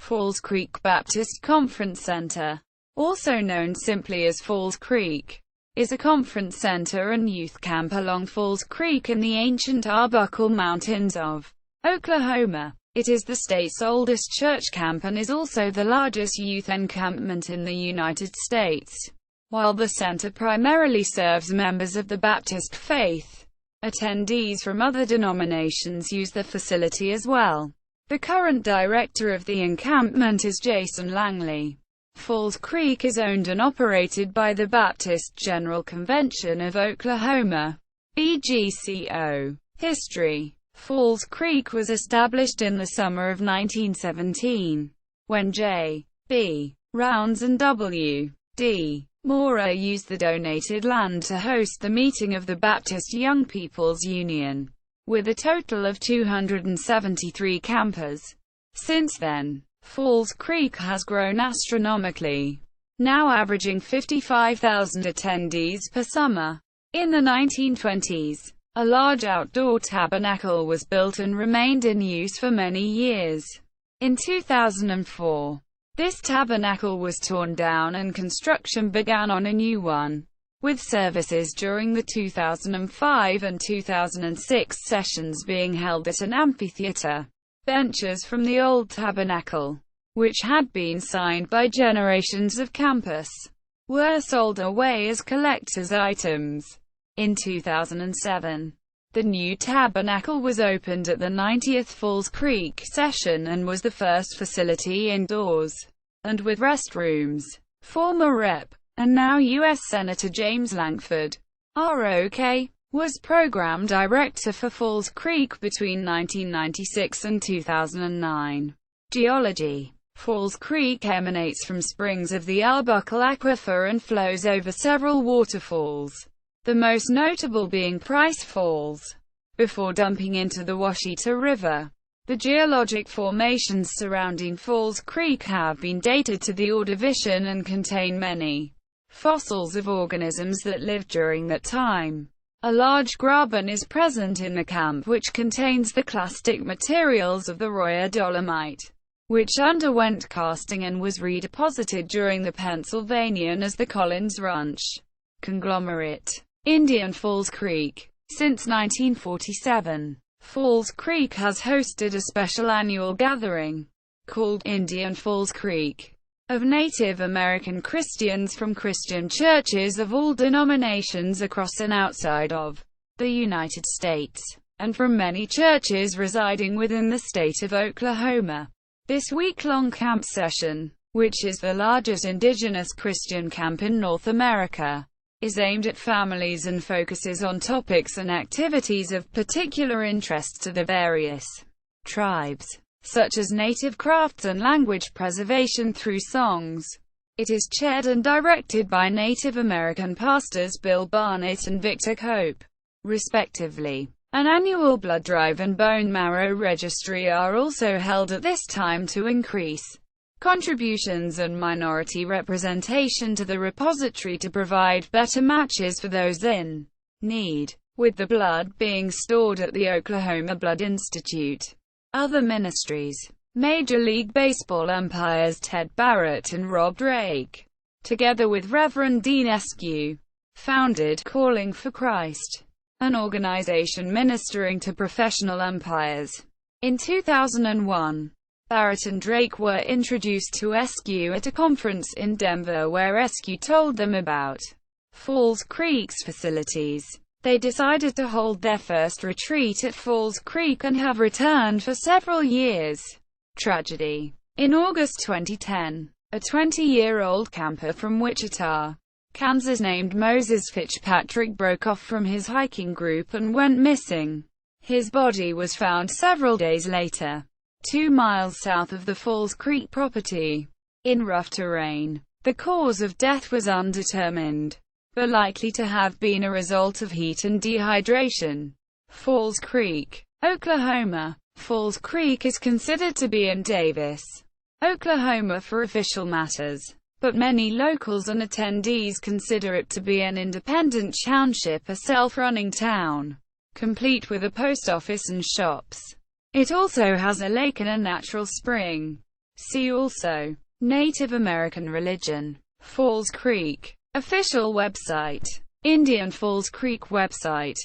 Falls Creek Baptist Conference Center, also known simply as Falls Creek, is a conference center and youth camp along Falls Creek in the ancient Arbuckle Mountains of Oklahoma. It is the state's oldest church camp and is also the largest youth encampment in the United States. While the center primarily serves members of the Baptist faith, attendees from other denominations use the facility as well. The current director of the encampment is Jason Langley. Falls Creek is owned and operated by the Baptist General Convention of Oklahoma, BGCO. History: Falls Creek was established in the summer of 1917, when J. B. Rounds and W. D. Maurer used the donated land to host the meeting of the Baptist Young People's Union, with a total of 273 campers. Since then, Falls Creek has grown astronomically, now averaging 55,000 attendees per summer. In the 1920s, a large outdoor tabernacle was built and remained in use for many years. In 2004, this tabernacle was torn down and construction began on a new one, with services during the 2005 and 2006 sessions being held at an amphitheater. Benches from the old tabernacle, which had been signed by generations of campus, were sold away as collector's items. In 2007, the new tabernacle was opened at the 90th Falls Creek session and was the first facility indoors, and with restrooms. Former Rep. and now U.S. Senator James Langford, ROK, was program director for Falls Creek between 1996 and 2009. Geology: Falls Creek emanates from springs of the Arbuckle Aquifer and flows over several waterfalls, the most notable being Price Falls, before dumping into the Washita River. The geologic formations surrounding Falls Creek have been dated to the Ordovician and contain many fossils of organisms that lived during that time. A large graben is present in the camp which contains the clastic materials of the Roya dolomite, which underwent casting and was redeposited during the Pennsylvanian as the Collins Ranch conglomerate. Indian Falls Creek. Since 1947, Falls Creek has hosted a special annual gathering, called Indian Falls Creek, of Native American Christians from Christian churches of all denominations across and outside of the United States, and from many churches residing within the state of Oklahoma. This week-long camp session, which is the largest indigenous Christian camp in North America, is aimed at families and focuses on topics and activities of particular interest to the various tribes, such as native crafts and language preservation through songs. It is chaired and directed by Native American pastors Bill Barnett and Victor Cope, respectively. An annual blood drive and bone marrow registry are also held at this time to increase contributions and minority representation to the repository to provide better matches for those in need, with the blood being stored at the Oklahoma Blood Institute. Other ministries: Major League Baseball umpires Ted Barrett and Rob Drake, together with Reverend Dean Eskew, founded Calling for Christ, an organization ministering to professional umpires. In 2001, Barrett and Drake were introduced to Eskew at a conference in Denver where Eskew told them about Falls Creek's facilities. They decided to hold their first retreat at Falls Creek and have returned for several years. Tragedy. In August 2010, a 20-year-old camper from Wichita, Kansas named Moses Fitzpatrick broke off from his hiking group and went missing. His body was found several days later, 2 miles south of the Falls Creek property, in rough terrain. The cause of death was undetermined, but likely to have been a result of heat and dehydration. Falls Creek, Oklahoma. Falls Creek is considered to be in Davis, Oklahoma for official matters, but many locals and attendees consider it to be an independent township, a self-running town, complete with a post office and shops. It also has a lake and a natural spring. See also Native American religion. Falls Creek. Official website. Indian Falls Creek website.